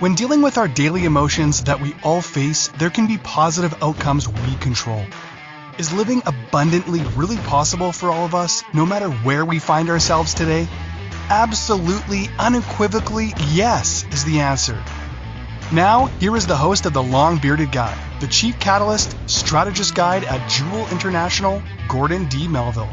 When dealing with our daily emotions that we all face, there can be positive outcomes we control. Is living abundantly really possible for all of us, no matter where we find ourselves today? Absolutely, unequivocally, yes, is the answer. Now, here is the host of The Long Bearded Guy, the Chief Catalyst, Strategist Guide at Jewel International, Gordon D. Melville.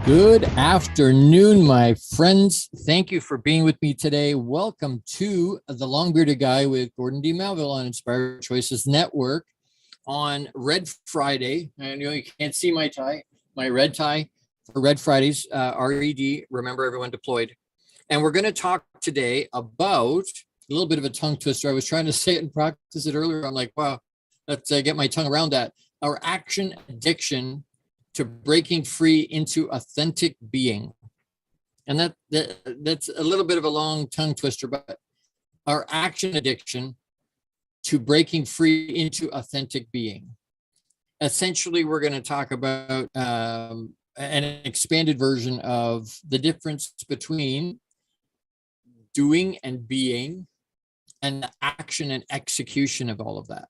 Good afternoon, my friends. Thank you for being with me today. Welcome to The Long Bearded Guy with Gordon D. Melville on Inspired Choices Network on Red Friday. I know you can't see my tie, my red tie for Red Fridays, RED, remember everyone deployed. And we're going to talk today about a little bit of a tongue twister. I was trying to say it and practice it earlier. I'm like, wow, let's get my tongue around that. Our action addiction to breaking free into authentic being. And that's a little bit of a long tongue twister, but our action addiction to breaking free into authentic being. Essentially, we're going to talk about an expanded version of the difference between doing and being and the action and execution of all of that.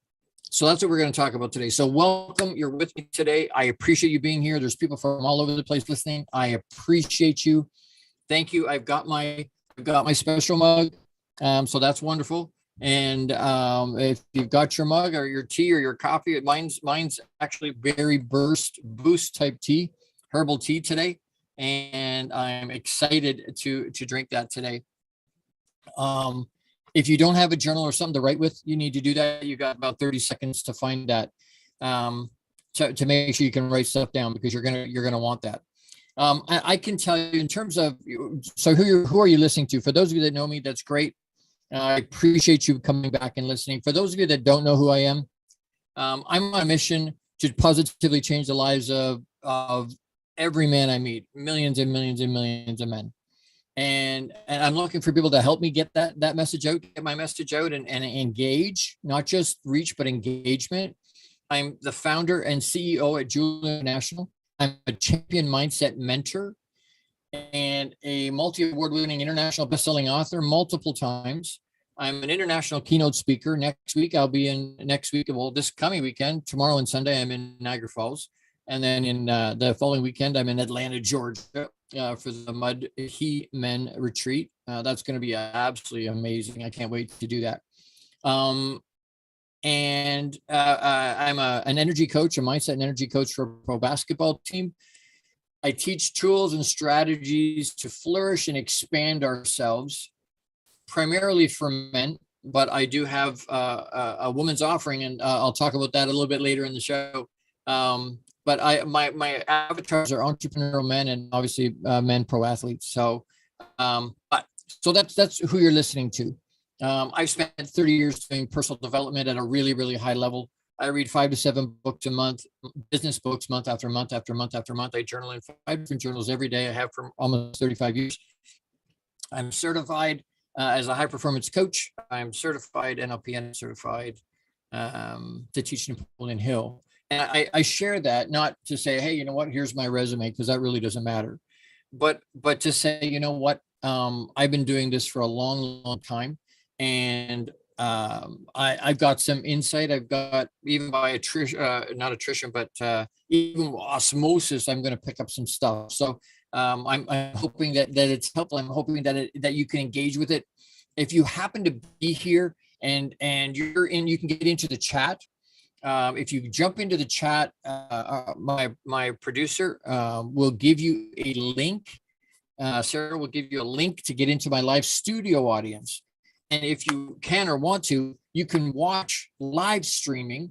So that's what we're going to talk about today. So welcome. You're with me today. I appreciate you being here. There's people from all over the place listening. I appreciate you. Thank you. I've got my special mug. So that's wonderful. And if you've got your mug or your tea or your coffee, mine's actually berry boost type tea, herbal tea today. And I'm excited to drink that today. If you don't have a journal or something to write with, you need to do that. You got about 30 seconds to find that, to make sure you can write stuff down, because you're gonna want that. I can tell you in terms of, so who are you listening to? For those of you that know me, that's great. I appreciate you coming back and listening. For those of you that don't know who I am, I'm on a mission to positively change the lives of every man I meet, millions and millions and millions of men. And I'm looking for people to help me get that message out, get my message out and engage, not just reach, but engagement. I'm the founder and CEO at Jewel International. I'm a champion mindset mentor and a multi-award winning international best-selling author multiple times. I'm an international keynote speaker. Next week, this coming weekend, tomorrow and Sunday, I'm in Niagara Falls. And then in the following weekend, I'm in Atlanta, Georgia, for the Mud He Men retreat. That's going to be absolutely amazing. I can't wait to do that. I'm an energy coach, a mindset and energy coach for a pro basketball team. I teach tools and strategies to flourish and expand ourselves, primarily for men, but I do have a woman's offering, and I'll talk about that a little bit later in the show. But my avatars are entrepreneurial men and obviously men pro athletes. So that's who you're listening to. I've spent 30 years doing personal development at a really, really high level. I read 5 to 7 books a month, business books month after month after month after month. I journal in 5 different journals every day. I have for almost 35 years. I'm certified as a high performance coach. I'm certified NLP certified to teach Napoleon Hill. And I share that not to say, hey, you know what, here's my resume, because that really doesn't matter. But to say, you know what, I've been doing this for a long, long time. And I've got some insight. I've got, even by not attrition, but even osmosis, I'm going to pick up some stuff. So I'm hoping that it's helpful. I'm hoping that you can engage with it. If you happen to be here and you can get into the chat. If you jump into the chat, my producer will give you a link. Sarah will give you a link to get into my live studio audience. And if you can or want to, you can watch live streaming,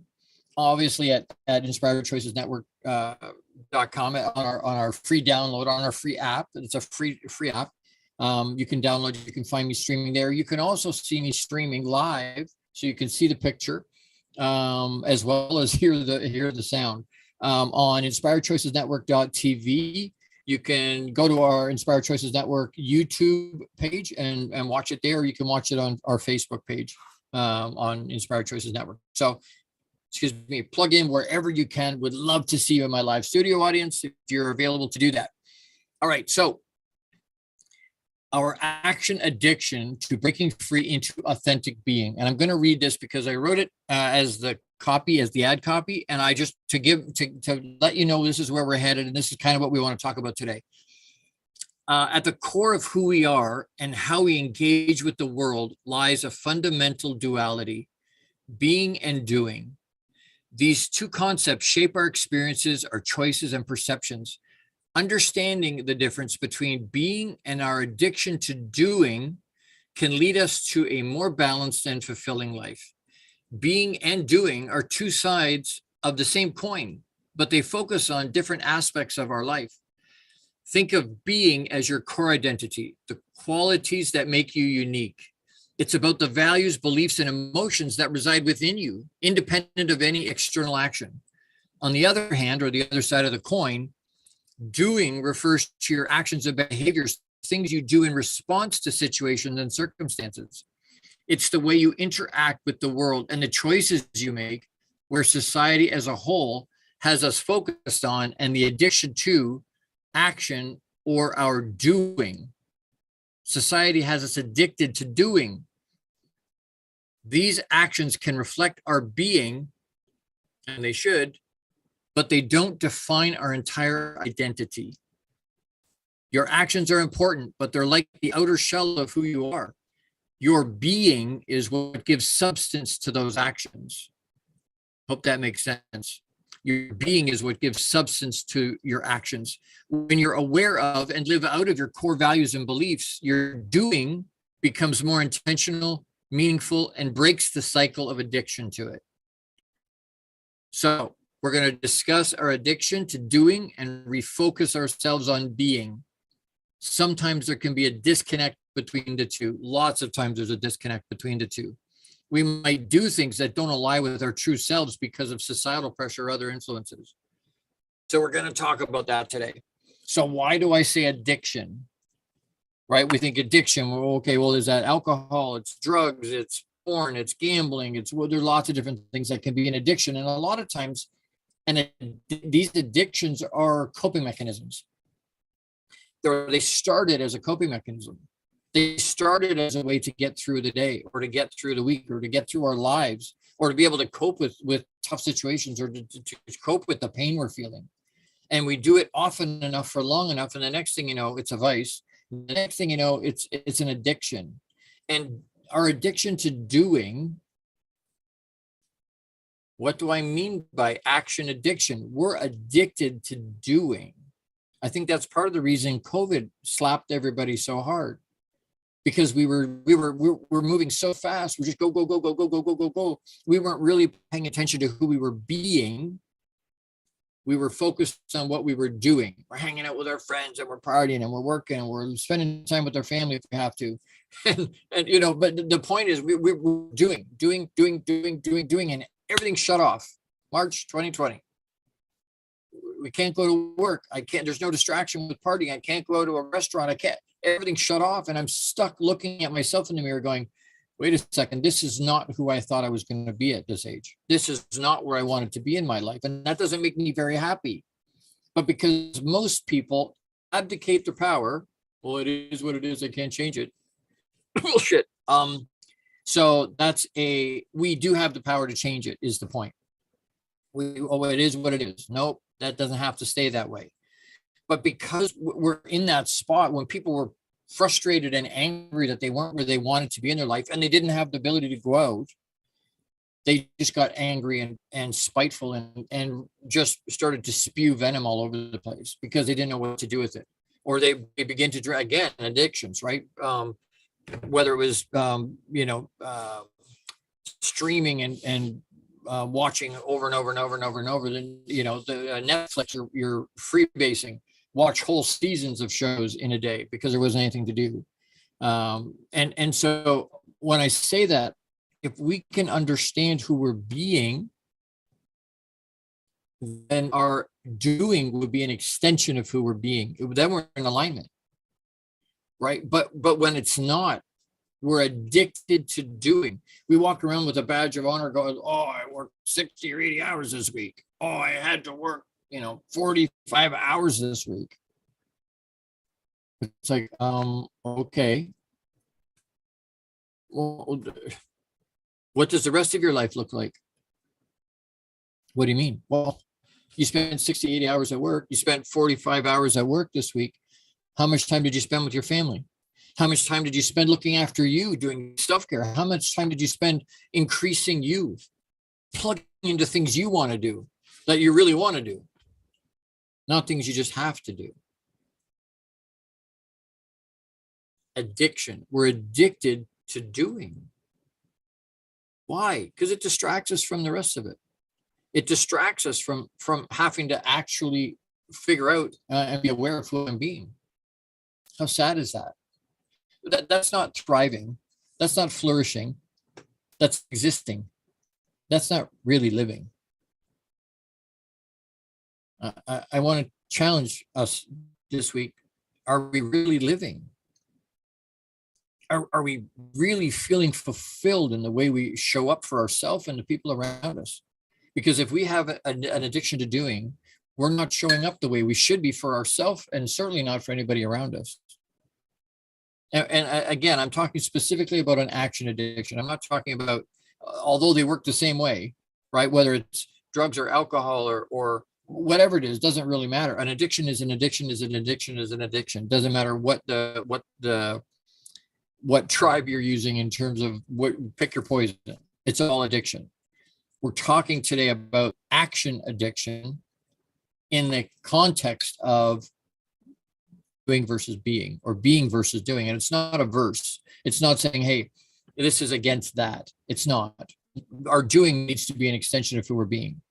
obviously at inspiredchoicesnetwork.com on our free download, on our free app. It's a free app. You can download, you can find me streaming there. You can also see me streaming live, so you can see the picture. As well as hear the sound on inspiredchoicesnetwork.tv. You can go to our Inspired Choices Network YouTube page and watch it there. You can watch it on our Facebook page on Inspired Choices Network. So, excuse me, plug in wherever you can. Would love to see you in my live studio audience if you're available to do that. All right. So our action addiction to breaking free into authentic being. And I'm going to read this because I wrote it as the ad copy. And I just, to let you know, this is where we're headed. And this is kind of what we want to talk about today. At the core of who we are and how we engage with the world lies a fundamental duality, being and doing. These two concepts shape our experiences, our choices, and perceptions. Understanding the difference between being and our addiction to doing can lead us to a more balanced and fulfilling life. Being and doing are two sides of the same coin, but they focus on different aspects of our life. Think of being as your core identity, the qualities that make you unique. It's about the values, beliefs, and emotions that reside within you, independent of any external action. On the other hand, or the other side of the coin, doing refers to your actions and behaviors, things you do in response to situations and circumstances. It's the way you interact with the world and the choices you make, where society as a whole has us focused on, and the addiction to action or our doing. Society has us addicted to doing. These actions can reflect our being, and they should, but they don't define our entire identity. Your actions are important, but they're like the outer shell of who you are. Your being is what gives substance to those actions. Hope that makes sense. Your being is what gives substance to your actions. When you're aware of and live out of your core values and beliefs, your doing becomes more intentional, meaningful, and breaks the cycle of addiction to it. So we're going to discuss our addiction to doing and refocus ourselves on being. Sometimes there can be a disconnect between the two. Lots of times there's a disconnect between the two. We might do things that don't align with our true selves because of societal pressure or other influences. So we're going to talk about that today. So why do I say addiction? Right? We think addiction, well, okay, well, is that alcohol, it's drugs, it's porn, it's gambling, there's lots of different things that can be an addiction. And a lot of times, these addictions are coping mechanisms. They started as a coping mechanism. They started as a way to get through the day, or to get through the week, or to get through our lives, or to be able to cope with tough situations, or to cope with the pain we're feeling. And we do it often enough for long enough, and the next thing you know, it's a vice. The next thing you know, it's an addiction. And our addiction to doing, what do I mean by action addiction? We're addicted to doing. I think that's part of the reason COVID slapped everybody so hard, because we were moving so fast. We just go, go, go, go, go, go, go, go, go. We weren't really paying attention to who we were being. We were focused on what we were doing. We're hanging out with our friends, and we're partying, and we're working, and we're spending time with our family if we have to. And you know, but the point is we're doing, and everything shut off. March 2020. We can't go to work. There's no distraction with partying. I can't go to a restaurant. Everything shut off, and I'm stuck looking at myself in the mirror going, wait a second, this is not who I thought I was going to be at this age. This is not where I wanted to be in my life. And that doesn't make me very happy. But because most people abdicate their power, well, it is what it is. I can't change it. Bullshit. So we do have the power to change it, is the point. It is what it is. Nope, that doesn't have to stay that way. But because we're in that spot when people were frustrated and angry that they weren't where they wanted to be in their life, and they didn't have the ability to go out, they just got angry and spiteful and just started to spew venom all over the place because they didn't know what to do with it. Or they begin to drag, again, addictions, right? Whether it was, streaming and watching over and over and over and over and over, then, the Netflix, you're freebasing. Watch whole seasons of shows in a day because there wasn't anything to do. And so when I say that, if we can understand who we're being, then our doing would be an extension of who we're being. Then we're in alignment, right? But when it's not, we're addicted to doing. We walk around with a badge of honor going, oh, I worked 60 or 80 hours this week. Oh, I had to work 45 hours this week. It's like, okay, well, what does the rest of your life look like? What do you mean? Well, you spent 60, 80 hours at work. You spent 45 hours at work this week. How much time did you spend with your family? How much time did you spend looking after you, doing self-care? How much time did you spend increasing you, plugging into things you want to do, that you really want to do, not things you just have to do? Addiction. We're addicted to doing. Why? Because it distracts us from the rest of it. It distracts us from having to actually figure out and be aware of who I'm being. How sad is that? That's not thriving. That's not flourishing. That's existing. That's not really living. I want to challenge us this week. Are we really living? Are we really feeling fulfilled in the way we show up for ourselves and the people around us? Because if we have an addiction to doing, we're not showing up the way we should be for ourselves, and certainly not for anybody around us. And again, I'm talking specifically about an action addiction. I'm not talking about, although they work the same way, right? Whether it's drugs or alcohol or whatever it is, doesn't really matter. An addiction is an addiction is an addiction is an addiction. Doesn't matter what tribe you're using in terms of pick your poison. It's all addiction. We're talking today about action addiction in the context of doing versus being, or being versus doing. And it's not a verse. It's not saying, hey, this is against that. It's not. Our doing needs to be an extension of who we're being.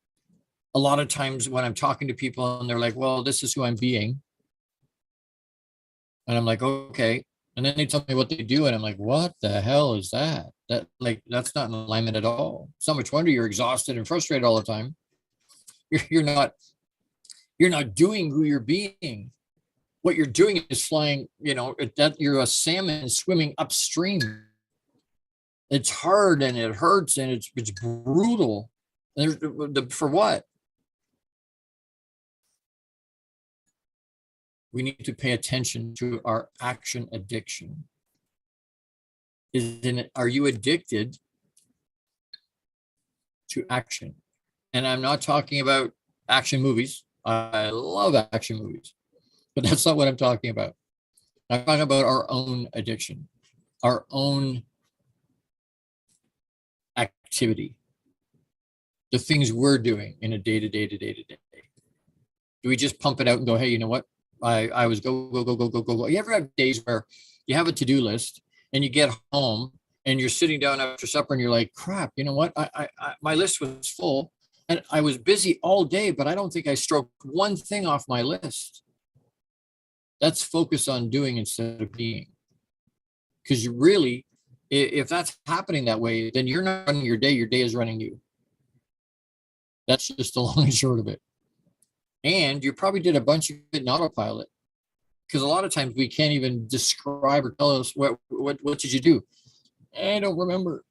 A lot of times when I'm talking to people and they're like, well, this is who I'm being. And I'm like, okay. And then they tell me what they do. And I'm like, what the hell is that? That's not in alignment at all. So much wonder you're exhausted and frustrated all the time. You're not doing who you're being. What you're doing is flying, that you're a salmon swimming upstream. It's hard and it hurts and it's brutal. For what? We need to pay attention to our action addiction. Are you addicted to action? And I'm not talking about action movies. I love action movies, but that's not what I'm talking about. I'm talking about our own addiction, our own activity, the things we're doing in a day-to-day. Do we just pump it out and go, hey, you know what? I was go. You ever have days where you have a to-do list and you get home and you're sitting down after supper and you're like, crap, you know what? My list was full and I was busy all day, but I don't think I stroked one thing off my list. That's focus on doing instead of being. Because you really, if that's happening that way, then you're not running your day is running you. That's just the long and short of it. And you probably did a bunch of it in autopilot, because a lot of times we can't even describe or tell us what did you do. I don't remember.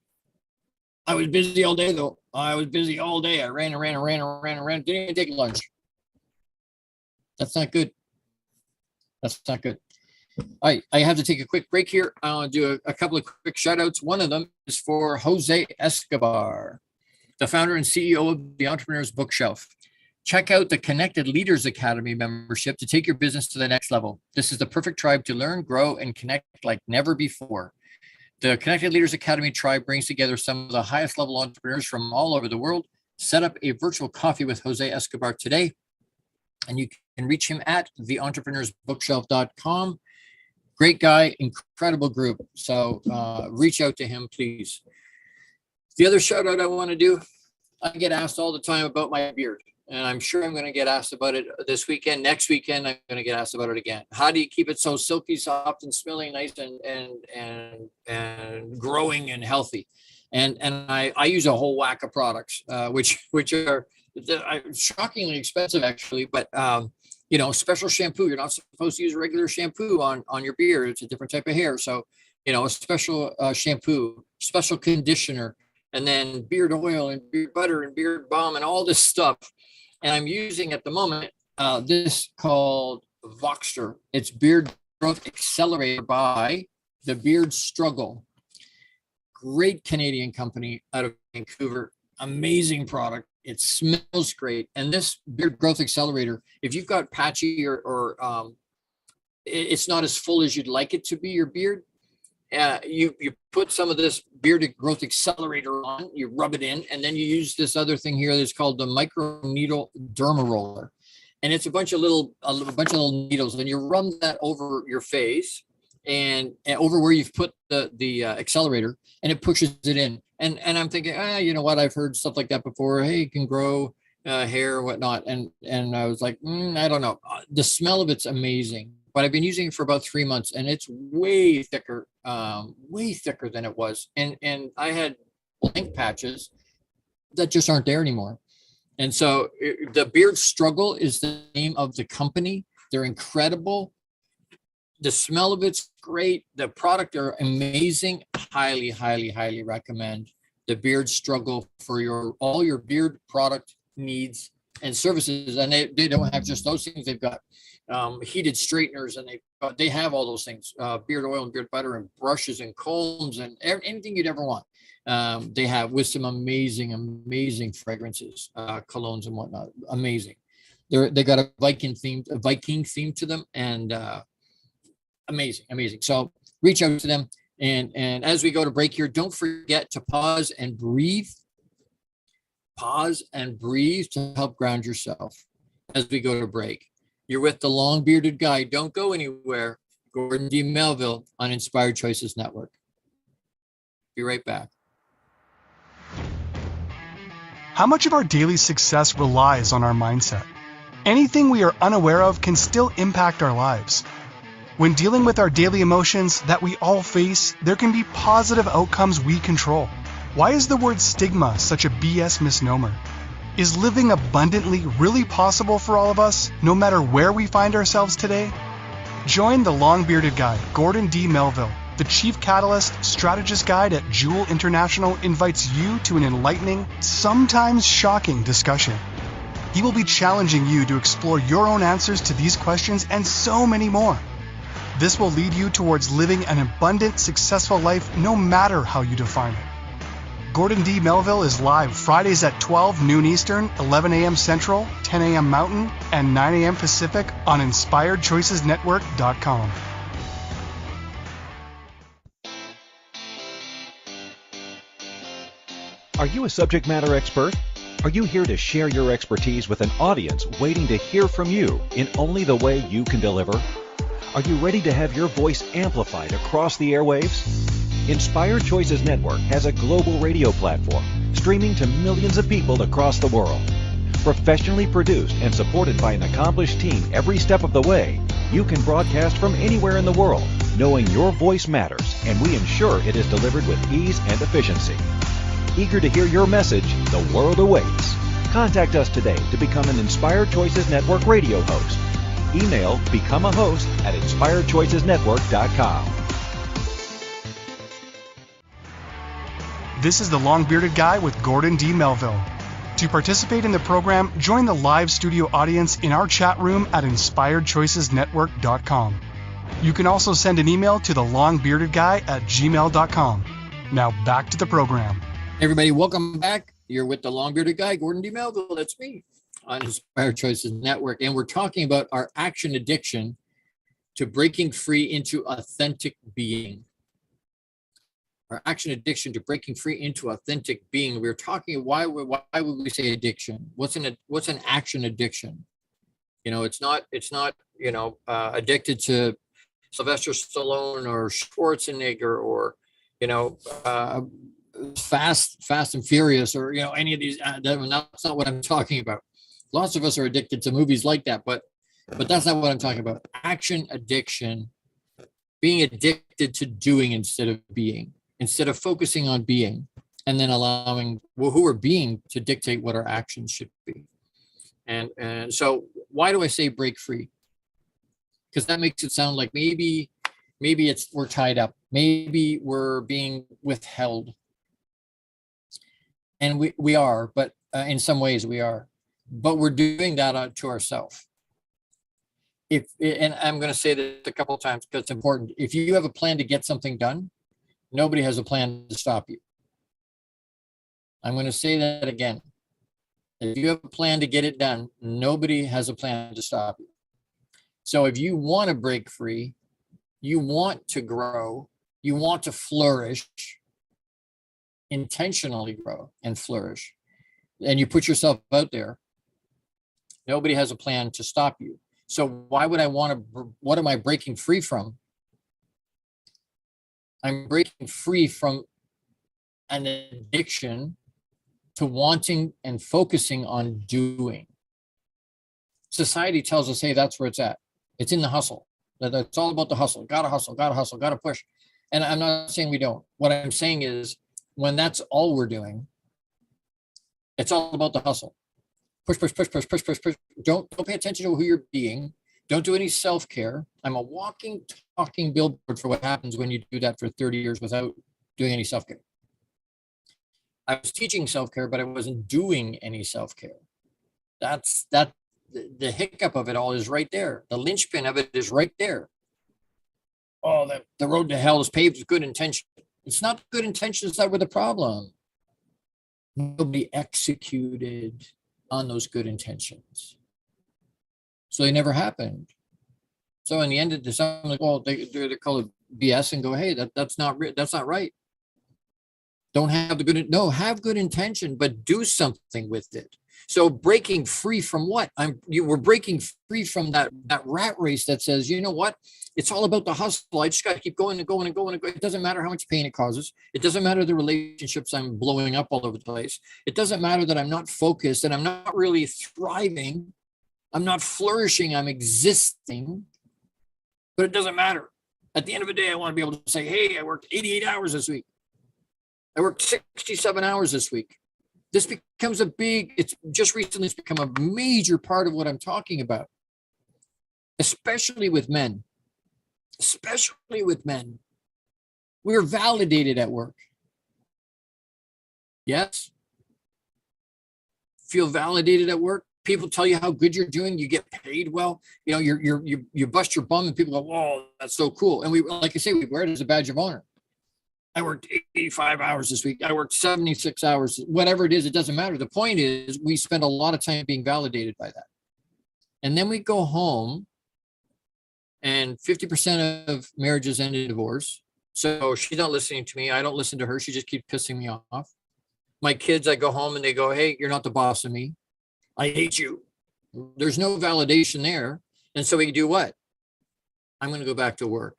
I was busy all day though. I was busy all day. I ran. Didn't even take lunch. That's not good. That's not good. I have to take a quick break here. I want to do a couple of quick shout outs. One of them is for Jose Escobar, the founder and CEO of the Entrepreneur's Bookshelf. Check out the Connected Leaders Academy membership to take your business to the next level. This is the perfect tribe to learn, grow, and connect like never before. The Connected Leaders Academy tribe brings together some of the highest level entrepreneurs from all over the world. Set up a virtual coffee with Jose Escobar today, and you can reach him at theentrepreneursbookshelf.com. Great guy, incredible group. So reach out to him, please. The other shout out I want to do, I get asked all the time about my beard. And I'm sure I'm going to get asked about it this weekend. Next weekend, I'm going to get asked about it again. How do you keep it so silky, soft, and smelling nice and growing and healthy? And I use a whole whack of products, which are shockingly expensive, actually. But special shampoo. You're not supposed to use regular shampoo on your beard. It's a different type of hair. So, a special shampoo, special conditioner, and then beard oil and beard butter and beard balm and all this stuff. And I'm using at the moment this called Voxter. It's beard Growth Accelerator by the Beard Struggle. Great Canadian company out of Vancouver. Amazing product. It smells great. And this Beard Growth Accelerator, if you've got patchy or it's not as full as you'd like it to be, your beard, you put some of this Beard Growth Accelerator on, you rub it in, and then you use this other thing here that's called the micro needle derma roller. And it's a bunch of little needles, and you run that over your face and over where you've put the accelerator, and it pushes it in. And I'm thinking, you know what? I've heard stuff like that before. Hey, you can grow hair or whatnot. And I was like, I don't know. The smell of it's amazing, but I've been using it for about 3 months, and it's way thicker than it was. And I had blank patches that just aren't there anymore. And so the Beard Struggle is the name of the company. They're incredible. The smell of it's great. The product are amazing. Highly, highly, highly recommend the Beard Struggle for all your beard product needs and services. And they don't have just those things. They've got heated straighteners, and they have all those things, beard oil and beard butter and brushes and combs and anything you'd ever want. They have with some amazing fragrances, colognes and whatnot. Amazing. They got a Viking theme to them, and amazing. So reach out to them. And as we go to break here, don't forget to pause and breathe to help ground yourself as we go to break. You're with the Long Bearded Guy. Don't go anywhere. Gordon D. Melville on Inspired Choices Network. Be right back. How much of our daily success relies on our mindset? Anything we are unaware of can still impact our lives. When dealing with our daily emotions that we all face, there can be positive outcomes we control. Why is the word stigma such a BS misnomer? Is living abundantly really possible for all of us, no matter where we find ourselves today? Join the Long-Bearded Guy, Gordon D. Melville. The Chief Catalyst Strategist Guide at Jewel International invites you to an enlightening, sometimes shocking discussion. He will be challenging you to explore your own answers to these questions and so many more. This will lead you towards living an abundant, successful life no matter how you define it. Gordon D. Melville is live Fridays at 12 noon Eastern, 11 a.m. Central, 10 a.m. Mountain, and 9 a.m. Pacific on InspiredChoicesNetwork.com. Are you a subject matter expert? Are you here to share your expertise with an audience waiting to hear from you in only the way you can deliver? Are you ready to have your voice amplified across the airwaves? Inspired Choices Network has a global radio platform streaming to millions of people across the world. Professionally produced and supported by an accomplished team every step of the way, you can broadcast from anywhere in the world, knowing your voice matters, and we ensure it is delivered with ease and efficiency. Eager to hear your message, the world awaits. Contact us today to become an Inspired Choices Network radio host. Email becomeahost@inspiredchoicesnetwork.com. This is the Long-Bearded Guy with Gordon D. Melville. To participate in the program, join the live studio audience in our chat room at InspiredChoicesNetwork.com. You can also send an email to thelongbeardedguy@gmail.com. Now back to the program. Everybody, welcome back. You're with the Long-Bearded Guy, Gordon D. Melville. That's me on Inspired Choices Network. And we're talking about our action addiction to breaking free into authentic being. Our action addiction to breaking free into authentic being. We're talking why would we say addiction? What's an action addiction? You know, it's not addicted to Sylvester Stallone or Schwarzenegger or Fast and Furious or any of these. That's not what I'm talking about. Lots of us are addicted to movies like that, but that's not what I'm talking about. Action addiction, being addicted to doing instead of being. Instead of focusing on being and then allowing who we're being to dictate what our actions should be. And so why do I say break free? Because that makes it sound like maybe we're tied up. Maybe we're being withheld. And we are, but in some ways we are. But we're doing that to ourselves. And I'm going to say this a couple of times because it's important. If you have a plan to get something done, nobody has a plan to stop you. I'm going to say that again. If you have a plan to get it done, nobody has a plan to stop you. So if you want to break free, you want to grow, you want to flourish, intentionally grow and flourish, and you put yourself out there, nobody has a plan to stop you. So why would I want to, what am I breaking free from? I'm breaking free from an addiction to wanting and focusing on doing. Society tells us, hey, that's where it's at. It's in the hustle. It's all about the hustle. Gotta hustle, gotta push. And I'm not saying we don't. What I'm saying is when that's all we're doing, it's all about the hustle. Push, push, push, push, push, push, push. Don't pay attention to who you're being. Don't do any self-care. I'm a walking, talking billboard for what happens when you do that for 30 years without doing any self-care. I was teaching self-care, but I wasn't doing any self-care. That's the hiccup of it all is right there. The linchpin of it is right there. Oh, the road to hell is paved with good intention. It's not good intentions that were the problem. Nobody executed on those good intentions. So they never happened. So in the end of this, I'm like, well, they call it BS and go, hey, that's not right. Don't have the good, no, have good intention, but do something with it. So breaking free from what? We're breaking free from that rat race that says, you know what? It's all about the hustle. I just got to keep going and going and going and going. It doesn't matter how much pain it causes. It doesn't matter the relationships I'm blowing up all over the place. It doesn't matter that I'm not focused and I'm not really thriving. I'm not flourishing. I'm existing. But it doesn't matter. At the end of the day, I want to be able to say, hey, I worked 88 hours this week. I worked 67 hours this week. This becomes it's just recently it's become a major part of what I'm talking about, especially with men. Especially with men. We're validated at work. Yes? Feel validated at work? People tell you how good you're doing. You get paid well. You know, you bust your bum and people go, "Whoa, that's so cool." And we, like I say, we wear it as a badge of honor. I worked 85 hours this week. I worked 76 hours. Whatever it is, it doesn't matter. The point is, we spend a lot of time being validated by that, and then we go home, and 50% of marriages end in divorce. So she's not listening to me. I don't listen to her. She just keeps pissing me off. My kids, I go home and they go, "Hey, you're not the boss of me. I hate you." There's no validation there. And so we do what? I'm going to go back to work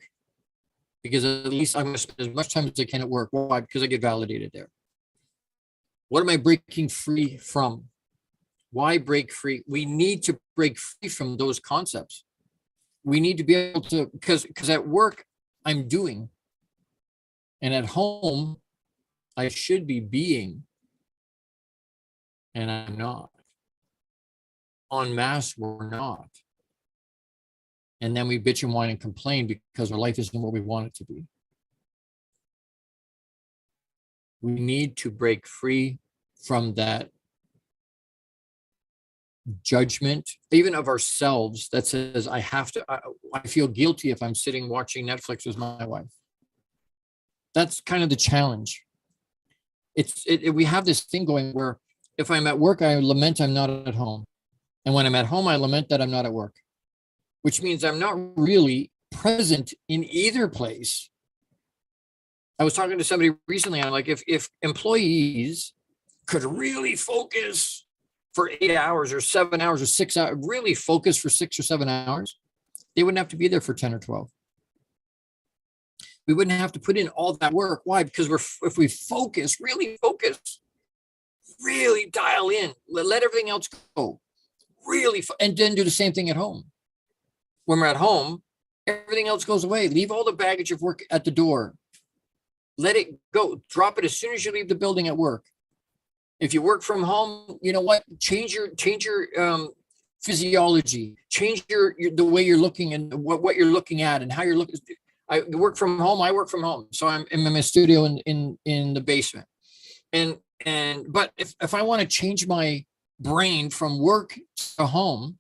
because at least I'm going to spend as much time as I can at work. Why? Because I get validated there. What am I breaking free from? Why break free? We need to break free from those concepts. We need to be able to, because at work, I'm doing. And at home, I should be being. And I'm not. En masse, we're not. And then we bitch and whine and complain because our life isn't what we want it to be. We need to break free from that judgment, even of ourselves, that says, I feel guilty if I'm sitting watching Netflix with my wife. That's kind of the challenge. We have this thing going where if I'm at work, I lament I'm not at home. And when I'm at home, I lament that I'm not at work, which means I'm not really present in either place. I was talking to somebody recently. I'm like, if employees could really focus for 8 hours or 7 hours or 6 hours, really focus for 6 or 7 hours, they wouldn't have to be there for 10 or 12. We wouldn't have to put in all that work. Why? Because if we focus, really dial in, let everything else go, and then do the same thing at home. When we're at home, everything else goes away. Leave all the baggage of work at the door. Let it go. Drop it as soon as you leave the building at work. If you work from home, you know what? Change your physiology. Change the way you're looking and what you're looking at and how you're looking. I work from home. I work from home, so I'm in my studio in the basement. But if I want to change my brain from work to home,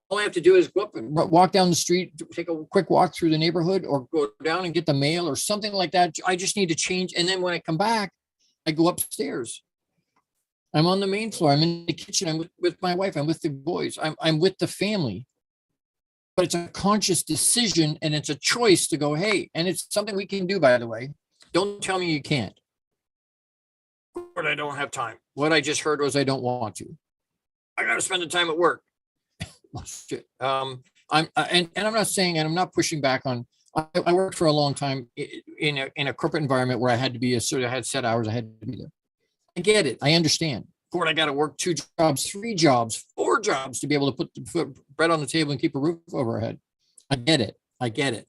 All I have to do is go up and walk down the street, take a quick walk through the neighborhood, or go down and get the mail or something like that. I just need to change. And then when I come back, I go upstairs. I'm on the main floor. I'm in the kitchen. I'm with my wife. I'm with the boys. I'm with the family. But it's a conscious decision, and it's a choice to go, hey, and it's something we can do, by the way. Don't tell me you can't. But I don't have time. What I just heard was I don't want to. I got to spend the time at work. Well, shit. I'm not saying, and I'm not pushing back on. I worked for a long time in a corporate environment where I had to be I had set hours. I had to be there. I get it. I understand. Gord, I got to work 2 jobs, 3 jobs, 4 jobs to be able to put bread on the table and keep a roof over our head. I get it. I get it.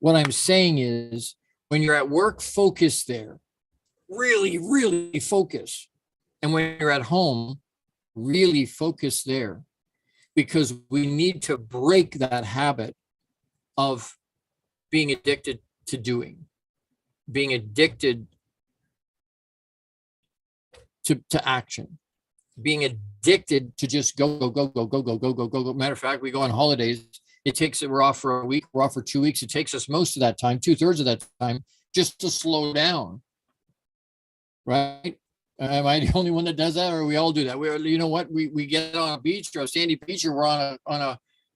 What I'm saying is, when you're at work, focus there. Really, really focus. And when you're at home, really focus there. Because we need to break that habit of being addicted to doing, being addicted to action, being addicted to just go. Matter of fact, we go on holidays. We're off for a week, we're off for 2 weeks. It takes us most of that time, 2/3 of that time, just to slow down. Right? Am I the only one that does that, or we all do that? You know what? We get on a beach or a sandy beach, or we're on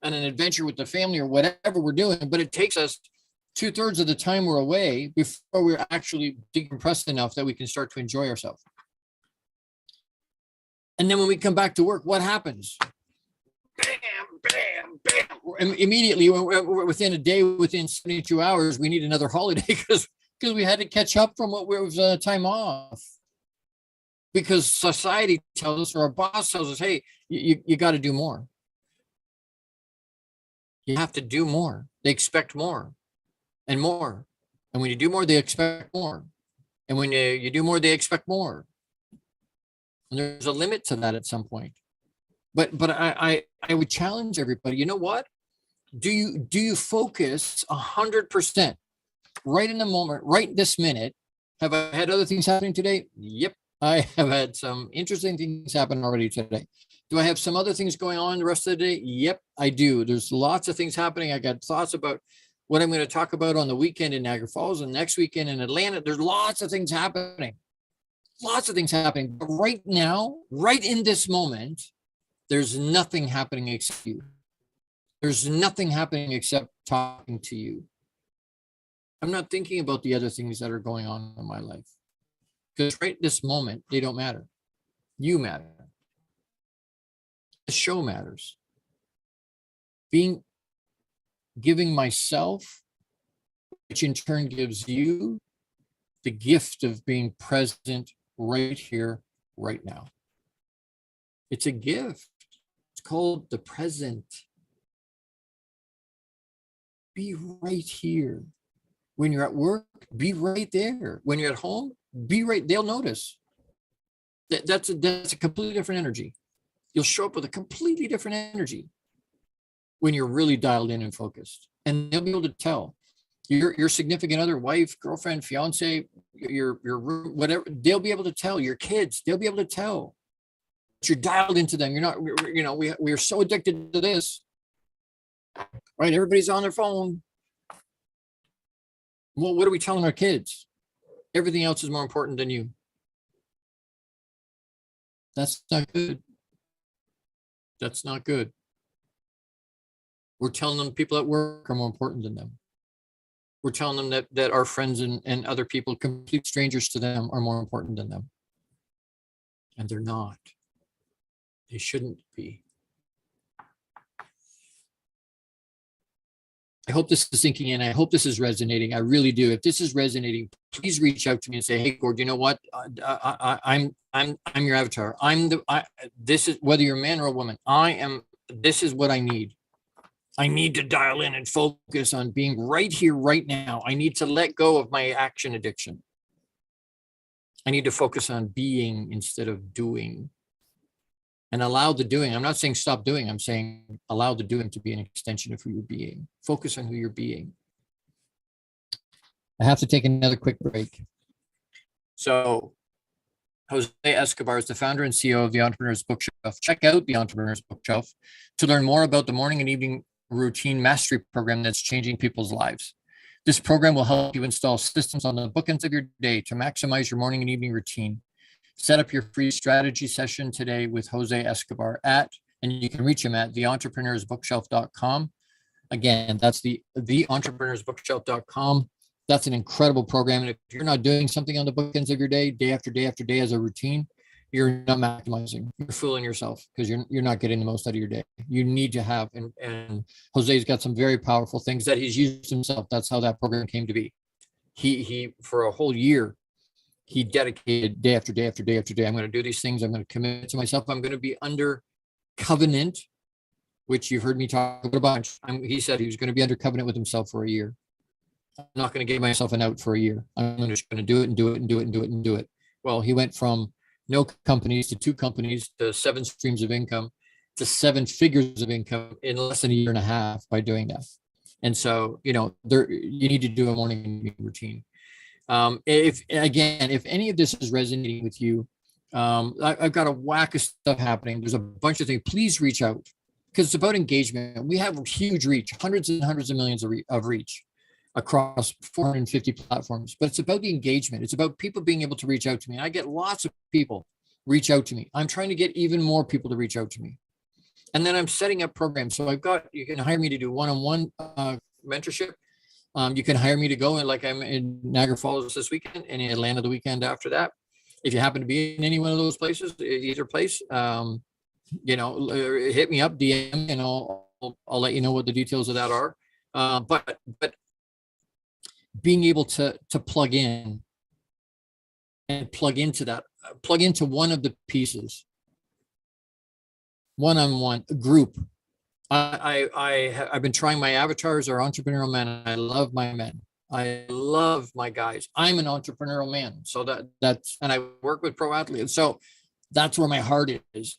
an adventure with the family or whatever we're doing, but it takes us 2/3 of the time we're away before we're actually decompressed enough that we can start to enjoy ourselves. And then when we come back to work, what happens? Bam, bam, bam. Immediately, within a day, within 72 hours, we need another holiday because we had to catch up from what was time off. Because society tells us, or our boss tells us, hey, you got to do more. You have to do more. They expect more and more. And when you do more, they expect more. And when you do more, they expect more. And there's a limit to that at some point. But I would challenge everybody. You know what? Do you focus 100% right in the moment, right this minute? Have I had other things happening today? Yep. I have had some interesting things happen already today. Do I have some other things going on the rest of the day? Yep, I do. There's lots of things happening. I got thoughts about what I'm going to talk about on the weekend in Niagara Falls and next weekend in Atlanta. There's lots of things happening. Lots of things happening. But right now, right in this moment, there's nothing happening except you. There's nothing happening except talking to you. I'm not thinking about the other things that are going on in my life. Because right this moment, they don't matter. You matter. The show matters. Giving myself, which in turn gives you the gift of being present right here, right now. It's a gift. It's called the present. Be right here. When you're at work, be right there. When you're at home, be right. They'll notice. That's a completely different energy. You'll show up with a completely different energy when you're really dialed in and focused. And they'll be able to tell. Your significant other, wife, girlfriend, fiance, your whatever, they'll be able to tell. Your kids, they'll be able to tell. But you're dialed into them. You're not, we are so addicted to this. Right? Everybody's on their phone. Well, what are we telling our kids? Everything else is more important than you. That's not good. That's not good. We're telling them people at work are more important than them. We're telling them that our friends and other people, complete strangers to them, are more important than them. And they're not. They shouldn't be. I hope this is sinking in. I hope this is resonating. I really do. If this is resonating, please reach out to me and say, "Hey, Gord, you know what? I'm your avatar. This is, whether you're a man or a woman. This is what I need. I need to dial in and focus on being right here, right now. I need to let go of my action addiction. I need to focus on being instead of doing, and allow the doing. I'm not saying stop doing. I'm saying allow the doing to be an extension of who you're being. Focus on who you're being." I have to take another quick break. So Jose Escobar is the founder and CEO of the Entrepreneur's Bookshelf. Check out the Entrepreneur's Bookshelf to learn more about the morning and evening routine mastery program that's changing people's lives. This program will help you install systems on the bookends of your day to maximize your morning and evening routine. Set up your free strategy session today with Jose Escobar and you can reach him at theentrepreneursbookshelf.com. Again, that's the theentrepreneursbookshelf.com. That's an incredible program. And if you're not doing something on the bookends of your day, day after day after day as a routine, you're not maximizing. You're fooling yourself because you're not getting the most out of your day. You need to have, and Jose's got some very powerful things that he's used himself. That's how that program came to be. He for a whole year, he dedicated day after day after day after day. I'm going to do these things. I'm going to commit to myself. I'm going to be under covenant, which you've heard me talk about a bunch. He said he was going to be under covenant with himself for a year. I'm not going to give myself an out for a year. I'm just going to do it and do it and do it and do it and do it. Well, he went from no companies to 2 companies to 7 streams of income to 7 figures of income in less than a year and a half by doing that. And so, you need to do a morning routine. If any of this is resonating with you, I've got a whack of stuff happening. There's a bunch of things. Please reach out because it's about engagement. We have huge reach, hundreds and hundreds of millions of reach across 450 platforms, but it's about the engagement. It's about people being able to reach out to me. I get lots of people reach out to me. I'm trying to get even more people to reach out to me. And then I'm setting up programs. So you can hire me to do one-on-one mentorship. You can hire me to go, and like I'm in Niagara Falls this weekend and in Atlanta the weekend after that. If you happen to be in any one of those places, either place, hit me up, DM, and I'll let you know what the details of that are. But being able to plug in and plug into one of the pieces, one-on-one group. I've been trying my avatars are entrepreneurial men. I love my men. I love my guys. I'm an entrepreneurial man. So that's, and I work with pro athletes. So that's where my heart is.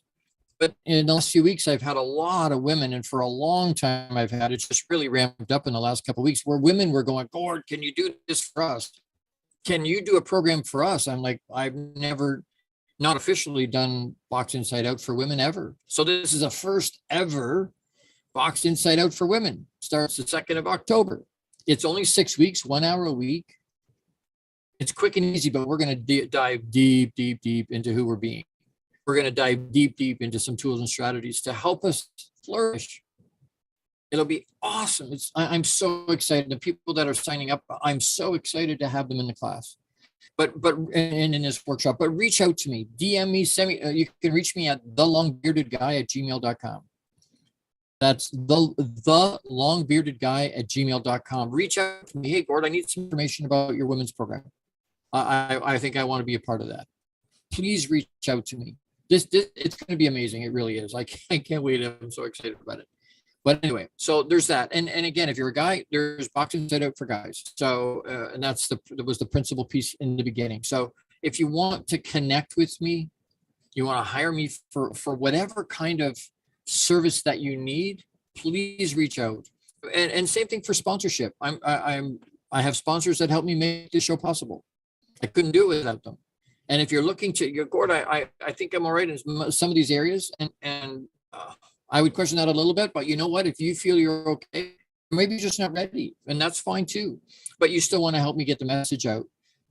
But in the last few weeks, I've had a lot of women, and for a long time it's just really ramped up in the last couple of weeks where women were going, Gord, can you do this for us? Can you do a program for us? I'm like, I've never, not officially done Box Inside Out for women ever. So this is a first ever Box Inside Out for women. Starts the 2nd of October. It's only 6 weeks, 1 hour a week. It's quick and easy, but we're going to dive deep into who we're being. We're going to dive deep into some tools and strategies to help us flourish. It'll be awesome. I'm so excited. The people that are signing up, I'm so excited to have them in the class. But in this workshop, but reach out to me, DM me, send me. You can reach me at thelongbeardedguy@gmail.com. That's the longbeardedguy@gmail.com. Reach out to me. Hey, Gord, I need some information about your women's program. I think I want to be a part of that. Please reach out to me. This it's going to be amazing. It really is. I can't wait. I'm so excited about it. But anyway, so there's that. And again, if you're a guy, there's Box Inside Out for guys. So and that was the principal piece in the beginning. So if you want to connect with me, you want to hire me for whatever kind of service that you need, please reach out. And same thing for sponsorship. I have sponsors that help me make this show possible. I couldn't do it without them. And if you're looking to, Gord, I think I'm all right in some of these areas, and I would question that a little bit. But you know what? If you feel you're okay, maybe you're just not ready, and that's fine too. But you still want to help me get the message out.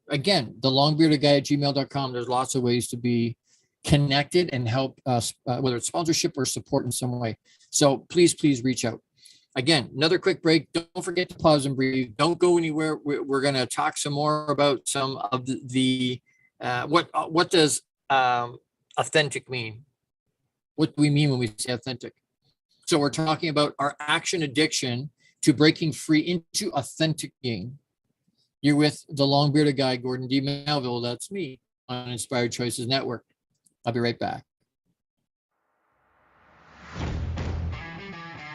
Again, thelongbeardedguy@gmail.com. There's lots of ways to be connected and help us, whether it's sponsorship or support in some way. So please reach out. Again, another quick break. Don't forget to pause and breathe. Don't go anywhere. We're going to talk some more about some of the what does authentic mean? What do we mean when we say authentic? So we're talking about our action addiction to breaking free into authentic being. You're with the long-bearded guy, Gordon D. Melville. That's me on Inspired Choices Network. I'll be right back.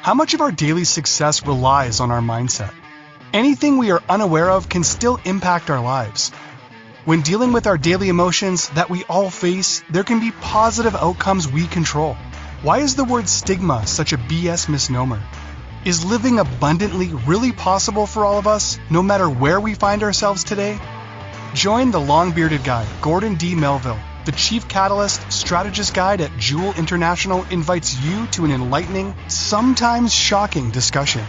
How much of our daily success relies on our mindset? Anything we are unaware of can still impact our lives. When dealing with our daily emotions that we all face, there can be positive outcomes we control. Why is the word stigma such a BS misnomer? Is living abundantly really possible for all of us, no matter where we find ourselves today? Join the long-bearded guy, Gordon D. Melville, The Chief Catalyst Strategist Guide at Jewel International invites you to an enlightening, sometimes shocking discussion.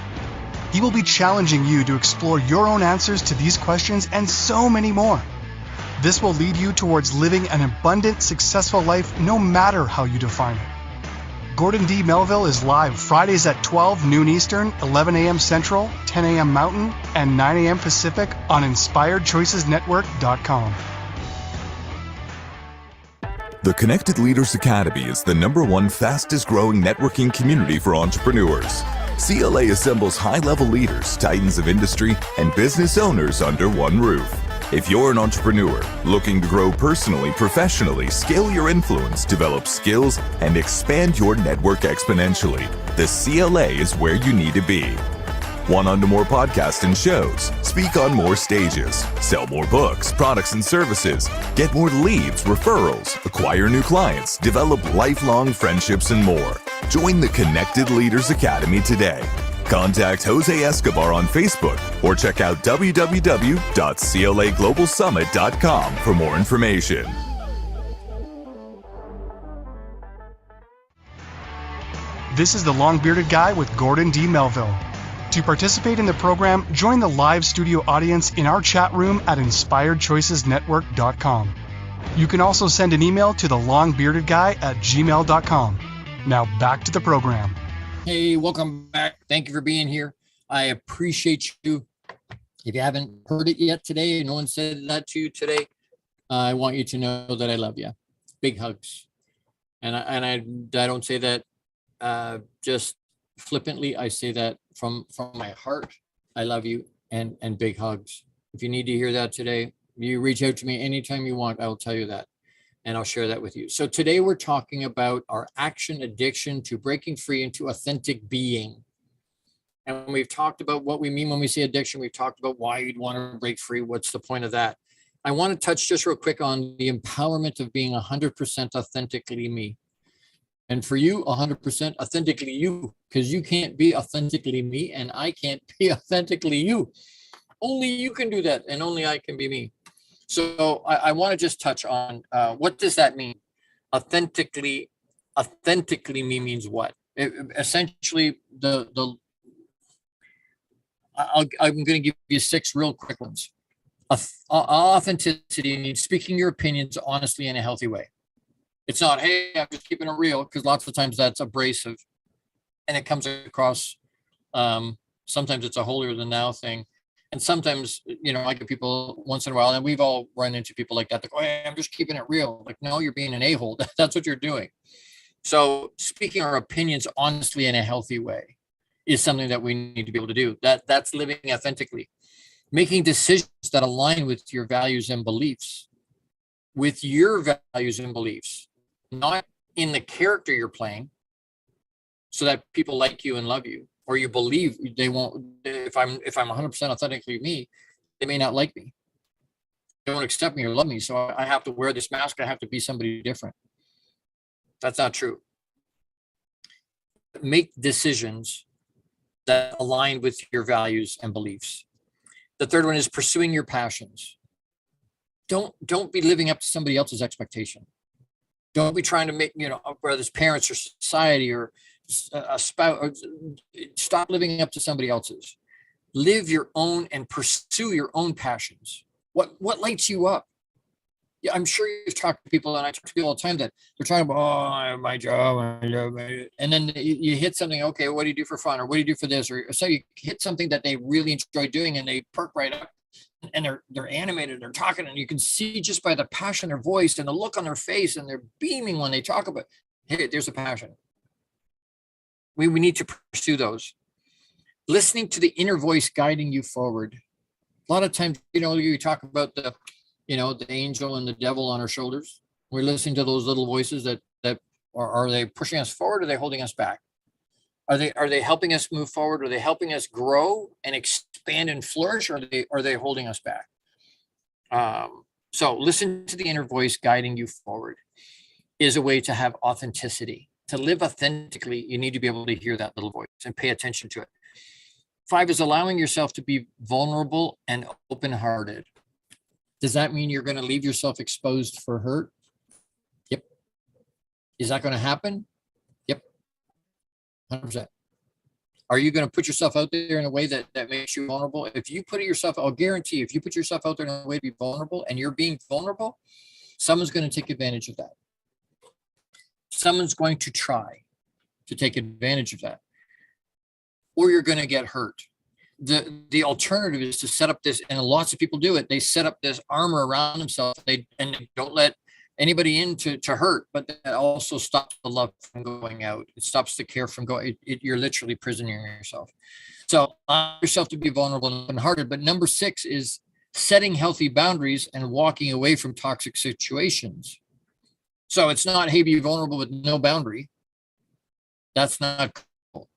He will be challenging you to explore your own answers to these questions and so many more. This will lead you towards living an abundant, successful life no matter how you define it. Gordon D. Melville is live Fridays at 12 noon Eastern, 11 a.m. Central, 10 a.m. Mountain, and 9 a.m. Pacific on InspiredChoicesNetwork.com. The Connected Leaders Academy is the #1 fastest growing networking community for entrepreneurs. CLA assembles high-level leaders, titans of industry, and business owners under one roof. If you're an entrepreneur looking to grow personally, professionally, scale your influence, develop skills, and expand your network exponentially, the CLA is where you need to be. Want on to more podcasts and shows, speak on more stages, sell more books, products, and services, get more leads, referrals, acquire new clients, develop lifelong friendships, and more. Join the Connected Leaders Academy today. Contact Jose Escobar on Facebook or check out www.claglobalsummit.com for more information. This is the Long Bearded Guy with Gordon D. Melville. To participate in the program, join the live studio audience in our chat room at InspiredChoicesNetwork.com. You can also send an email to thelongbeardedguy@gmail.com. Now back to the program. Hey, welcome back. Thank you for being here. I appreciate you. If you haven't heard it yet today, no one said that to you today, I want you to know that I love you. Big hugs. And I don't say that just flippantly. I say that from my heart. I love you and big hugs. If you need to hear that today, you reach out to me anytime you want. I will tell you that. And I'll share that with you. So today we're talking about our action addiction to breaking free into authentic being. And we've talked about what we mean when we say addiction. We've talked about why you'd want to break free. What's the point of that? I want to touch just real quick on the empowerment of being 100% authentically me. And for you, 100% authentically you, because you can't be authentically me and I can't be authentically you. Only you can do that and only I can be me. So I want to just touch on what does that mean? Authentically me means what? Essentially, I'm going to give you 6 real quick ones. Authenticity means speaking your opinions honestly in a healthy way. It's not, hey, I'm just keeping it real, because lots of times that's abrasive, and it comes across. Sometimes it's a holier than thou thing. And sometimes, I get people once in a while, and we've all run into people like that. They go, hey, I'm just keeping it real. Like, no, you're being an a-hole. That's what you're doing. So speaking our opinions honestly in a healthy way is something that we need to be able to do. That's living authentically. Making decisions that align with your values and beliefs. With your values and beliefs. Not in the character you're playing so that people like you and love you. Or you believe they won't. If I'm 100% authentically me, they may not like me. They won't accept me or love me. So I have to wear this mask. I have to be somebody different. That's not true. Make decisions that align with your values and beliefs. The third one is pursuing your passions. Don't be living up to somebody else's expectation. Don't be trying to make, whether it's parents or society or a spouse. Stop living up to somebody else's. Live your own and pursue your own passions. What lights you up? Yeah, I'm sure you've talked to people, and I talk to people all the time that they're talking about, I have my job, and then you hit something. Okay, what do you do for fun, or what do you do for this, or so you hit something that they really enjoy doing, and they perk right up, and they're animated, they're talking, and you can see just by the passion in their voice and the look on their face, and they're beaming when they talk about. Hey, there's a passion. We need to pursue those. Listening to the inner voice guiding you forward. A lot of times, you talk about the angel and the devil on our shoulders. We're listening to those little voices that are they pushing us forward? Or are they holding us back? Are they helping us move forward? Are they helping us grow and expand and flourish? Or are they holding us back? So listen to the inner voice guiding you forward is a way to have authenticity. To live authentically, you need to be able to hear that little voice and pay attention to it. 5 is allowing yourself to be vulnerable and open-hearted. Does that mean you're going to leave yourself exposed for hurt? Is that going to happen? Yep. 100%. Are you going to put yourself out there in a way that makes you vulnerable? If you put yourself, I'll guarantee, if you put yourself out there in a way to be vulnerable and you're being vulnerable, someone's going to take advantage of that. Someone's going to try to take advantage of that, or you're going to get hurt. The alternative is to set up this, and lots of people do it. They set up this armor around themselves. They don't let anybody in to hurt, but that also stops the love from going out. It stops the care from going. You're literally prisoning yourself. So allow yourself to be vulnerable and open-hearted. But number 6 is setting healthy boundaries and walking away from toxic situations. So it's not, hey, be vulnerable with no boundary. That's not cool.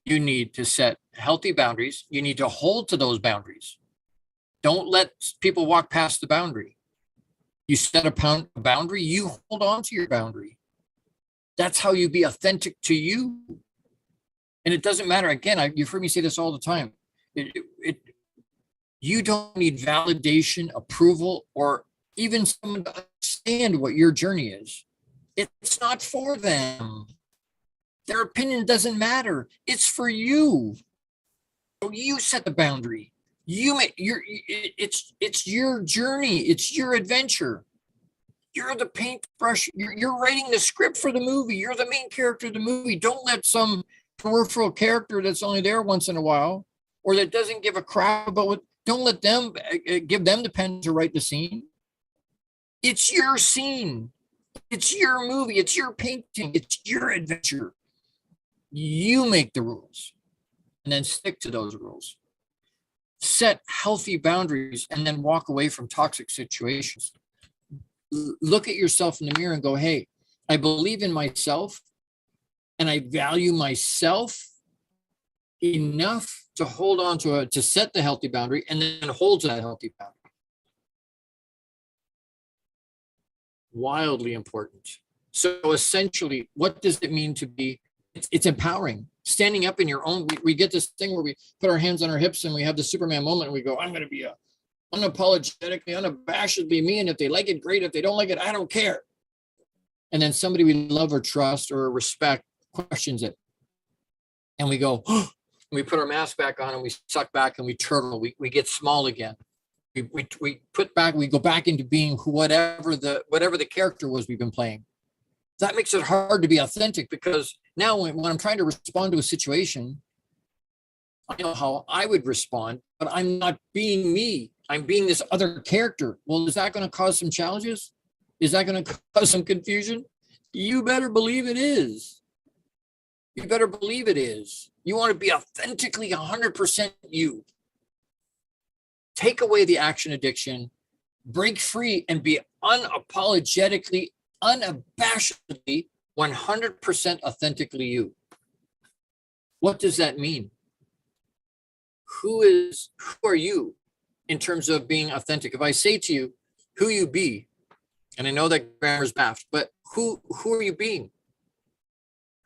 You need to set healthy boundaries. You need to hold to those boundaries. Don't let people walk past the boundary. You set a boundary, you hold on to your boundary. That's how you be authentic to you. And it doesn't matter. Again, you've heard me say this all the time. You don't need validation, approval, or even someone to understand what your journey is. It's not for them. Their opinion doesn't matter. It's for you. So you set the boundary. It's your journey. It's your adventure. You're the paintbrush. You're writing the script for the movie. You're the main character of the movie. Don't let some peripheral character that's only there once in a while, or that doesn't give a crap about what, don't let them give them the pen to write the scene. It's your scene. It's your movie. It's your painting. It's your adventure. You make the rules and then stick to those rules. Set healthy boundaries and then walk away from toxic situations. Look at yourself in the mirror and go, hey, I believe in myself and I value myself enough to hold on to set the healthy boundary and then hold to that healthy boundary. Wildly important. So essentially, what does it mean to be? It's empowering. Standing up in your own, we get this thing where we put our hands on our hips and we have the Superman moment and we go, I'm going to be unapologetically, unabashedly me. And if they like it, great. If they don't like it, I don't care. And then somebody we love or trust or respect questions it. And we go, oh, we put our mask back on and we suck back and we turtle. We get small again. We put back, we go back into being whatever the character was we've been playing. That makes it hard to be authentic, because now when I'm trying to respond to a situation, I know how I would respond, but I'm not being me. I'm being this other character. Well, is that going to cause some challenges? Is that going to cause some confusion? You better believe it is. You better believe it is. You want to be authentically 100% you. Take away the action addiction, break free, and be unapologetically, unabashedly 100% authentically you. What does that mean? Who are you in terms of being authentic? If I say to you, who you be, and I know that grammar's baffed, but who are you being?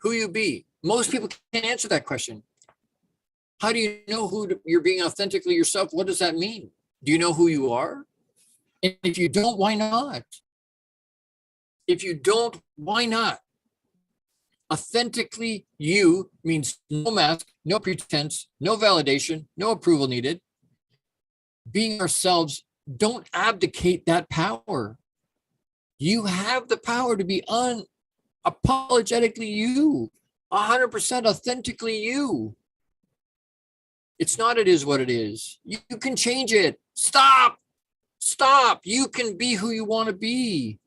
Who you be? Most people can't answer that question. How do you know who you're being authentically yourself? What does that mean? Do you know who you are? And if you don't, why not? If you don't, why not? Authentically you means no mask, no pretense, no validation, no approval needed. Being ourselves, don't abdicate that power. You have the power to be unapologetically you, 100% authentically you. It's not, it is what it is. You can change it. Stop. You can be who you want to be.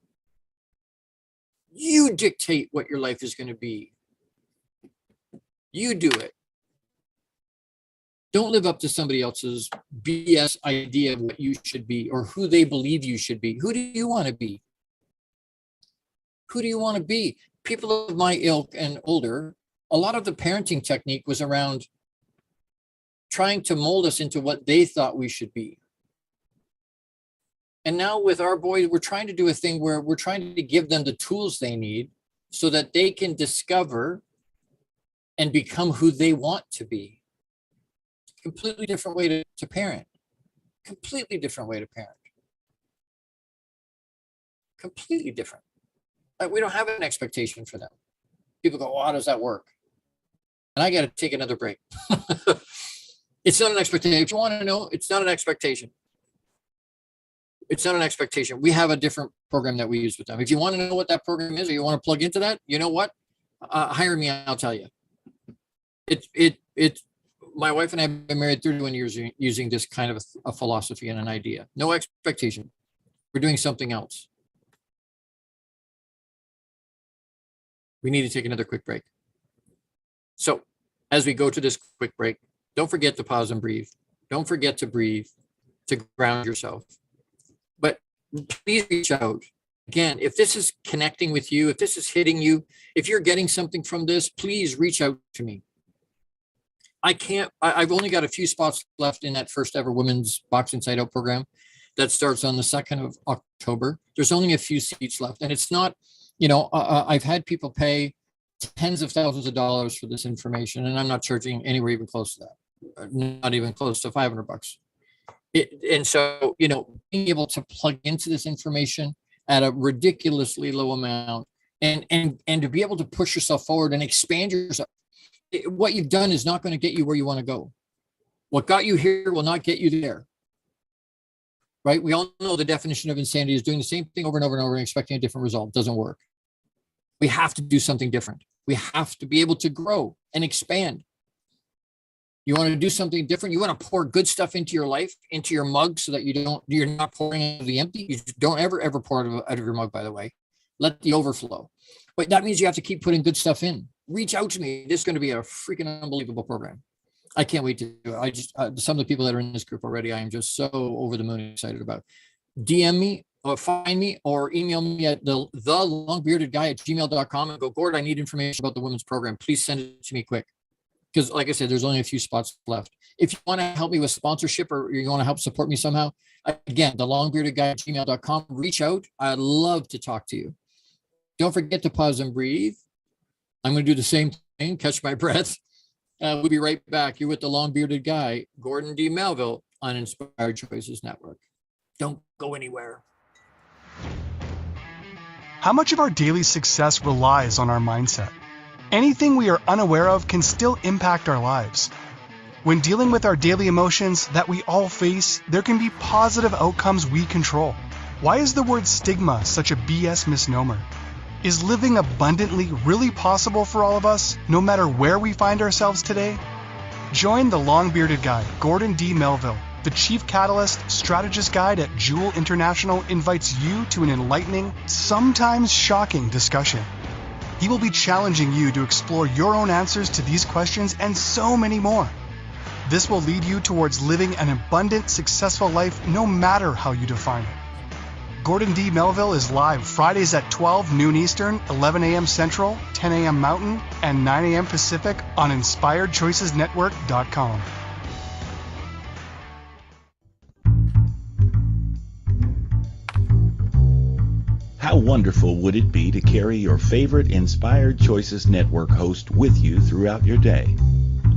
You dictate what your life is going to be. You do it. Don't live up to somebody else's BS idea of what you should be or who they believe you should be. Who do you want to be? Who do you want to be? People of my ilk and older, a lot of the parenting technique was around trying to mold us into what they thought we should be. And now with our boys, we're trying to do a thing where we're trying to give them the tools they need so that they can discover and become who they want to be. Completely different way to parent. Completely different way to parent. Completely different. We don't have an expectation for them. People go, well, how does that work? And I got to take another break. It's not an expectation. If you want to know, it's not an expectation. It's not an expectation. We have a different program that we use with them. If you want to know what that program is, or you want to plug into that, you know what? Hire me. I'll tell you. My wife and I have been married 31 years using this kind of a philosophy and an idea. No expectation. We're doing something else. We need to take another quick break. So as we go to this quick break, don't forget to pause and breathe. Don't forget to breathe, to ground yourself. But please reach out. Again, if this is connecting with you, if this is hitting you, if you're getting something from this, please reach out to me. I've only got a few spots left in that first ever Women's Box Inside Out program that starts on the 2nd of October. There's only a few seats left. And it's not, I've had people pay tens of thousands of dollars for this information, and I'm not charging anywhere even close to that, not even close to $500. And so, being able to plug into this information at a ridiculously low amount and to be able to push yourself forward and expand yourself. What you've done is not going to get you where you want to go. What got you here will not get you there. Right? We all know the definition of insanity is doing the same thing over and over and over and expecting a different result. It doesn't work. We have to do something different. We have to be able to grow and expand. You want to do something different. You want to pour good stuff into your life, into your mug, so that you're not pouring into the empty. You don't ever pour out of your mug, by the way. Let the overflow. But that means you have to keep putting good stuff in. Reach out to me. This is going to be a freaking unbelievable program. I can't wait to do it. Some of the people that are in this group already, I am just so over the moon excited about. DM me or find me or email me at the longbeardedguy@gmail.com and go, Gord, I need information about the women's program. Please send it to me quick. Because like I said, there's only a few spots left. If you want to help me with sponsorship or you want to help support me somehow, again, the longbeardedguy@gmail.com, reach out. I'd love to talk to you. Don't forget to pause and breathe. I'm going to do the same thing, catch my breath. We'll be right back. You're with the Long Bearded Guy, Gordon D. Melville, on Inspired Choices Network. Don't go anywhere. How much of our daily success relies on our mindset? Anything we are unaware of can still impact our lives. When dealing with our daily emotions that we all face, there can be positive outcomes we control. Why is the word stigma such a BS misnomer? Is living abundantly really possible for all of us, no matter where we find ourselves today? Join the Long-Bearded Guy, Gordon D. Melville, the Chief Catalyst Strategist Guide at Jewel International, invites you to an enlightening, sometimes shocking discussion. He will be challenging you to explore your own answers to these questions and so many more. This will lead you towards living an abundant, successful life, no matter how you define it. Gordon D. Melville is live Fridays at 12 noon Eastern, 11 a.m. Central, 10 a.m. Mountain, and 9 a.m. Pacific on InspiredChoicesNetwork.com. How wonderful would it be to carry your favorite Inspired Choices Network host with you throughout your day?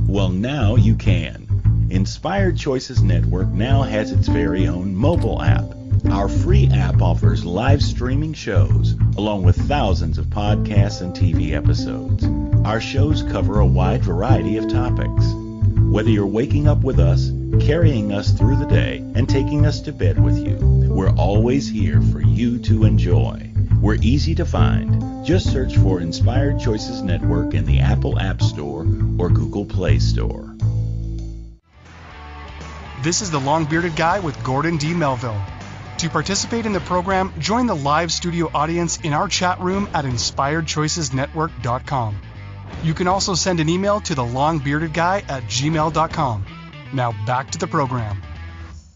Well, now you can. Inspired Choices Network now has its very own mobile app. Our free app offers live streaming shows, along with thousands of podcasts and TV episodes. Our shows cover a wide variety of topics. Whether you're waking up with us, carrying us through the day, and taking us to bed with you, we're always here for you to enjoy. We're easy to find. Just search for Inspired Choices Network in the Apple App Store or Google Play Store. This is the Long-Bearded Guy with Gordon D. Melville. To participate in the program, join the live studio audience in our chat room at InspiredChoicesNetwork.com. You can also send an email to thelongbeardedguy@gmail.com. Now back to the program.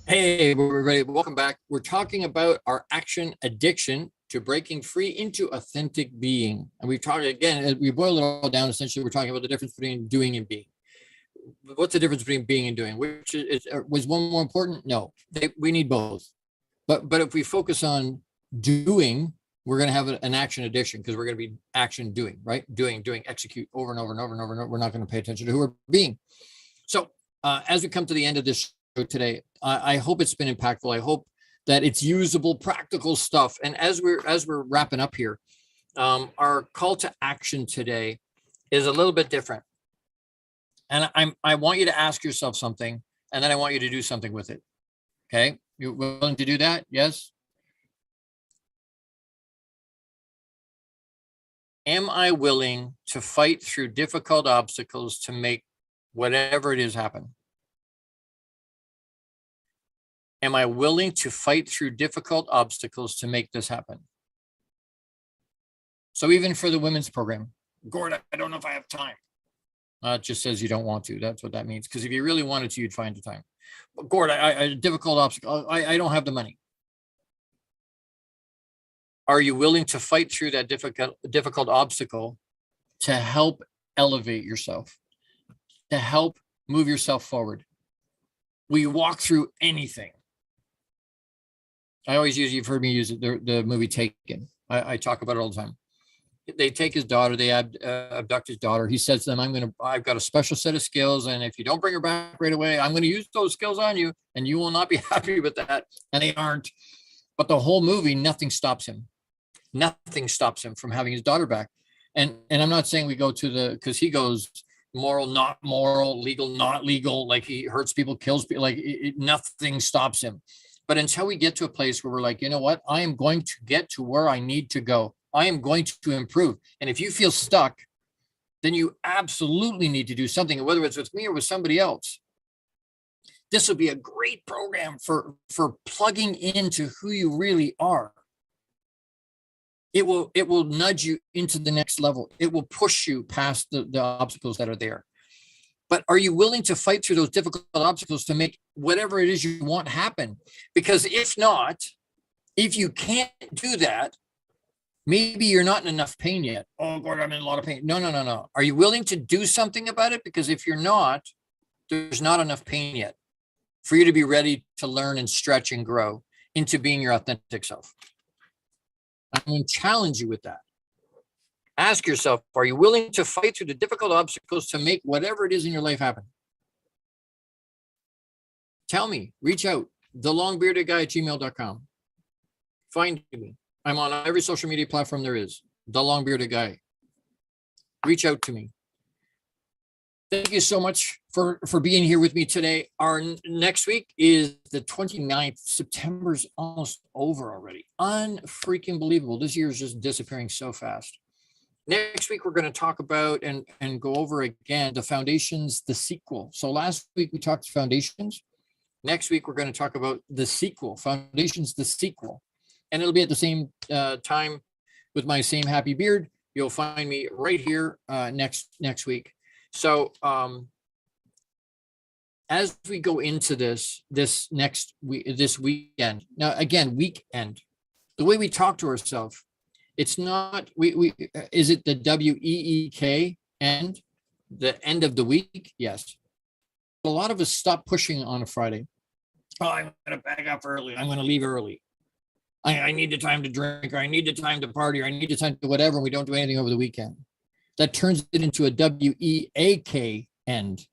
Hey, we're ready. Welcome back. We're talking about our action addiction to breaking free into authentic being. And we've talked again, we boil it all down. Essentially, we're talking about the difference between doing and being. What's the difference between being and doing? Was one more important? No, we need both. But if we focus on doing, we're going to have an action addiction because we're going to be action doing, right? Doing, execute over and over and over and over and over. We're not going to pay attention to who we're being. So as we come to the end of this show today, I hope it's been impactful. I hope that it's usable, practical stuff. And as we're wrapping up here, Our call to action today is a little bit different. And I want you to ask yourself something, and then I want you to do something with it. Okay? You willing to do that? Yes? Am I willing to fight through difficult obstacles to make whatever it is happen? Am I willing to fight through difficult obstacles to make this happen? So even for the women's program, Gord, I don't know if I have time. It just says you don't want to. That's what that means. Because if you really wanted to, you'd find the time. But Gord, I difficult obstacle. I don't have the money. Are you willing to fight through that difficult obstacle to help elevate yourself, to help move yourself forward? Will you walk through anything? I always use, you've heard me use it, the movie Taken. I talk about it all the time. They take his daughter, they abduct his daughter. He says to them, I've got a special set of skills, and if you don't bring her back right away, I'm going to use those skills on you, and you will not be happy with that. And they aren't. But the whole movie, nothing stops him. Nothing stops him from having his daughter back. And I'm not saying we go to because he goes moral, not moral, legal, not legal, like he hurts people, kills people, like nothing stops him. But until we get to a place where we're like, you know what, I am going to get to where I need to go. I am going to improve. And if you feel stuck, then you absolutely need to do something, whether it's with me or with somebody else. This will be a great program for plugging into who you really are. It will nudge you into the next level. It will push you past the obstacles that are there. But are you willing to fight through those difficult obstacles to make whatever it is you want happen? Because if not, if you can't do that, maybe you're not in enough pain yet. Oh, God, I'm in a lot of pain. No. Are you willing to do something about it? Because if you're not, there's not enough pain yet for you to be ready to learn and stretch and grow into being your authentic self. I'm going to challenge you with that. Ask yourself, are you willing to fight through the difficult obstacles to make whatever it is in your life happen? Tell me, reach out, thelongbeardedguy@gmail.com. Find me. I'm on every social media platform there is, The Long Bearded Guy. Reach out to me. Thank you so much for being here with me today. Our next week is the 29th. September's almost over already. Unfreaking believable. This year is just disappearing so fast. Next week, we're going to talk about and go over again the foundations, the sequel. So last week we talked foundations. Next week, we're going to talk about the sequel, foundations, the sequel. And it'll be at the same time with my same happy beard. You'll find me right here next week. So as we go into this next week, this weekend, now again, weekend, the way we talk to ourselves, it's not, is it the WEEK end, the end of the week? Yes. A lot of us stop pushing on a Friday. Oh, I'm going to back up early. I'm going to leave early. I need the time to drink, or I need the time to party, or I need the time to whatever, and we don't do anything over the weekend. That turns it into a WEAK end.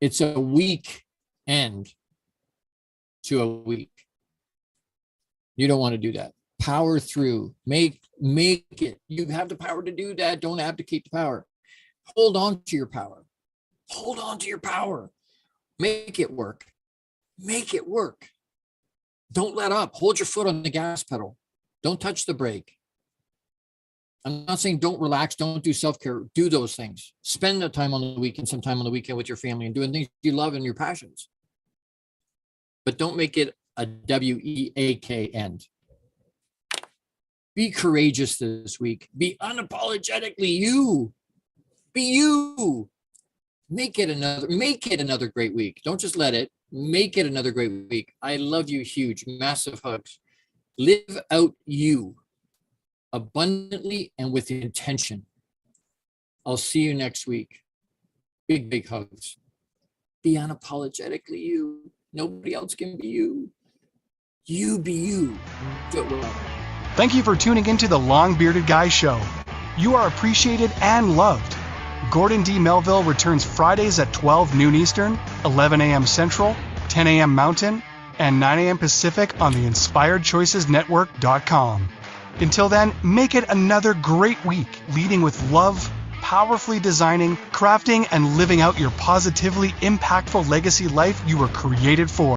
It's a week end to a week. You don't want to do that. Power through. Make it. You have the power to do that. Don't abdicate the power. Hold on to your power. Hold on to your power. Make it work. Make it work. Don't let up. Hold your foot on the gas pedal. Don't touch the brake. I'm not saying don't relax, don't do self-care, do those things. Spend the time on the weekend, some time on the weekend with your family and doing things you love and your passions. But don't make it a WEAK end. Be courageous this week. Be unapologetically you. Be you. Make it another great week. Don't just let it. Make it another great week. I love you huge, massive hugs. Live out you. Abundantly and with intention. I'll see you next week. Big hugs. Be unapologetically you. Nobody else can be you. You be you. Do it well. Thank you for tuning into the Long Bearded Guy Show. You are appreciated and loved. Gordon D. Melville returns Fridays at 12 noon Eastern, 11 a.m. Central, 10 a.m. Mountain, and 9 a.m. Pacific on the InspiredChoicesNetwork.com. Until then, make it another great week, leading with love, powerfully designing, crafting, and living out your positively impactful legacy life you were created for.